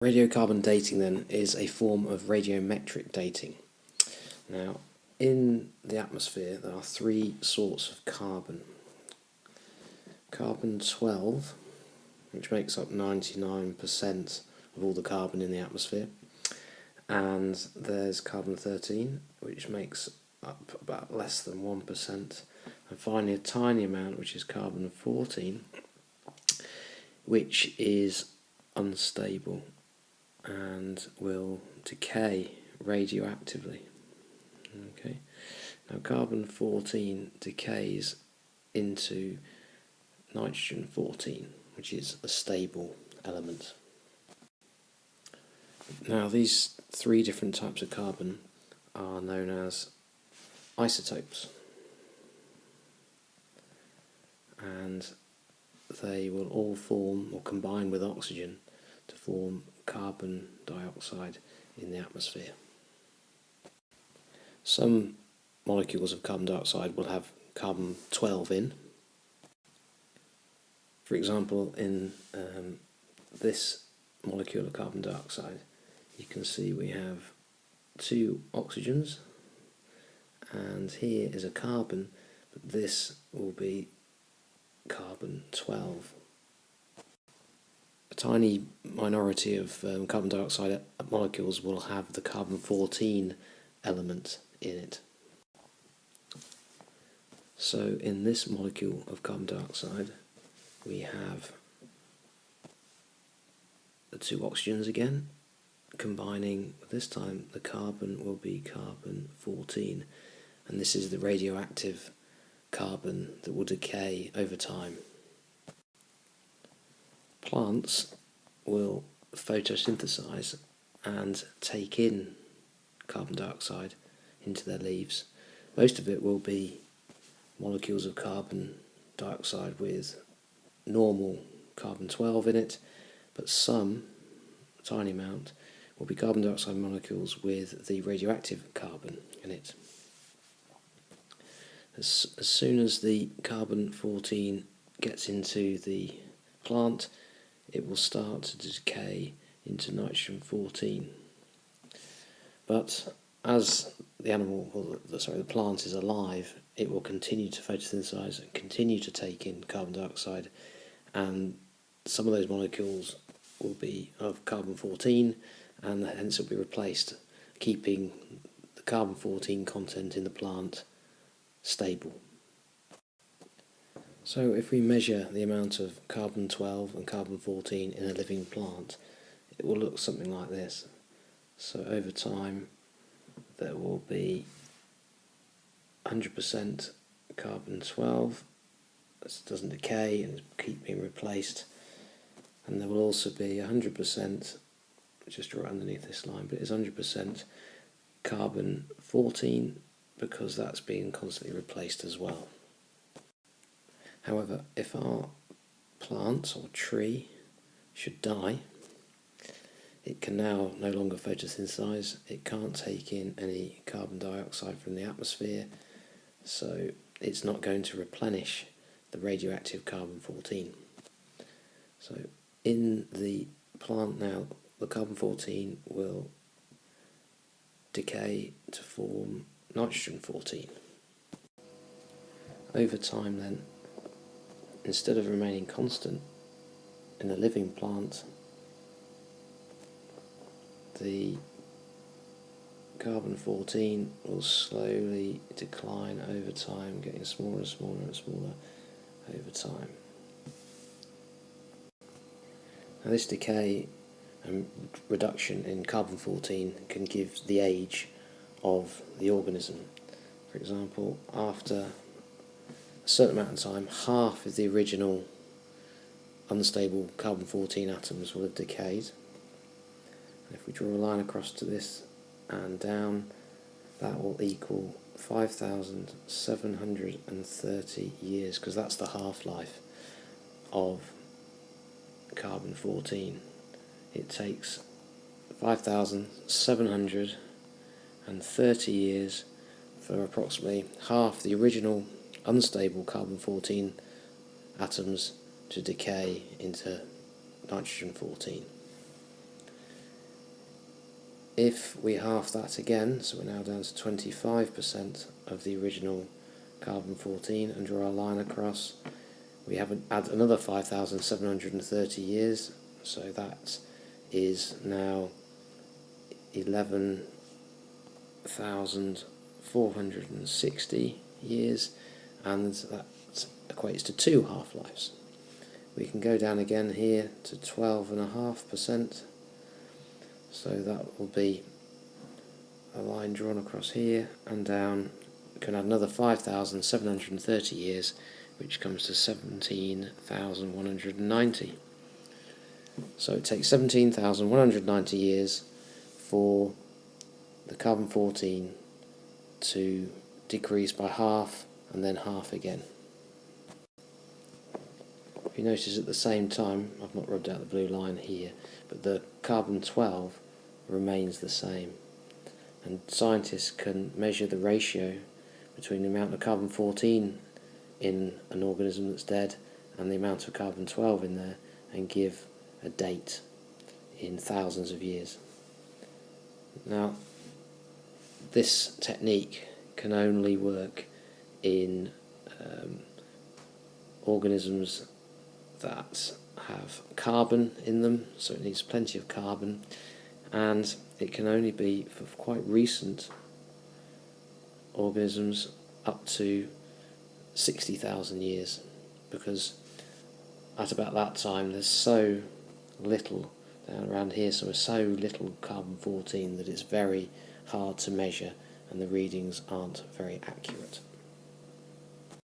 Radiocarbon dating then is a form of radiometric dating. Now, in the atmosphere there are three sorts of carbon. Carbon 12, which makes up 99% of all the carbon in the atmosphere, and there's carbon 13, which makes up about less than 1%, and finally a tiny amount, which is carbon 14, which is unstable and will decay radioactively. Okay. Now carbon 14 decays into nitrogen 14, which is a stable element. Now these three different types of carbon are known as isotopes, and they will all form or combine with oxygen to form carbon dioxide in the atmosphere. Some molecules of carbon dioxide will have carbon 12 in. For example, in this molecule of carbon dioxide, you can see we have two oxygens, and here is a carbon, but this will be carbon 12. A tiny minority of carbon dioxide molecules will have the carbon 14 element in it. So in this molecule of carbon dioxide we have the two oxygens again, combining. This time the carbon will be carbon 14, and this is the radioactive carbon that will decay over time. Plants will photosynthesize and take in carbon dioxide into their leaves. Most of it will be molecules of carbon dioxide with normal carbon 12 in it, but some, a tiny amount, will be carbon dioxide molecules with the radioactive carbon in it. As soon as the carbon 14 gets into the plant, it will start to decay into nitrogen 14. But as the plant is alive, it will continue to photosynthesize and continue to take in carbon dioxide, and some of those molecules will be of carbon 14, and hence it will be replaced, keeping the carbon 14 content in the plant stable. So if we measure the amount of carbon 12 and carbon 14 in a living plant, it will look something like this. So over time there will be 100% carbon 12, this doesn't decay and keep being replaced, and there will also be 100%, just right underneath this line, but it's 100% carbon 14, because that's being constantly replaced as well. However, if our plant or tree should die, it can now no longer photosynthesize, it can't take in any carbon dioxide from the atmosphere, so it's not going to replenish the radioactive carbon 14. So in the plant now, the carbon 14 will decay to form nitrogen 14. Over time then, instead of remaining constant in a living plant, the carbon 14 will slowly decline over time, getting smaller and smaller and smaller over time. Now this decay and reduction in carbon 14 can give the age of the organism. For example, after a certain amount of time, half of the original unstable carbon 14 atoms will have decayed. And if we draw a line across to this and down, that will equal 5,730 years, because that's the half-life of carbon 14. It takes 5,730 years for approximately half the original unstable carbon 14 atoms to decay into nitrogen 14. if we half that again, so we're now down to 25% of the original carbon-14, and draw our line across, we have add another 5,730 years, so that is now 11,460 years, and that equates to 2 half-lives. We can go down again here to 12.5%, so that will be a line drawn across here and down. We can add another 5,730 years, which comes to 17,190. So it takes 17,190 years for the carbon-14 to decrease by half and then half again. If you notice at the same time, I've not rubbed out the blue line here, but the carbon-12 remains the same. And scientists can measure the ratio between the amount of carbon-14 in an organism that's dead and the amount of carbon-12 in there, and give a date in thousands of years. Now, this technique can only work in organisms that have carbon in them, so it needs plenty of carbon, and it can only be for quite recent organisms up to 60,000 years, because at about that time there's so little down around here, so little carbon-14 that it's very hard to measure and the readings aren't very accurate.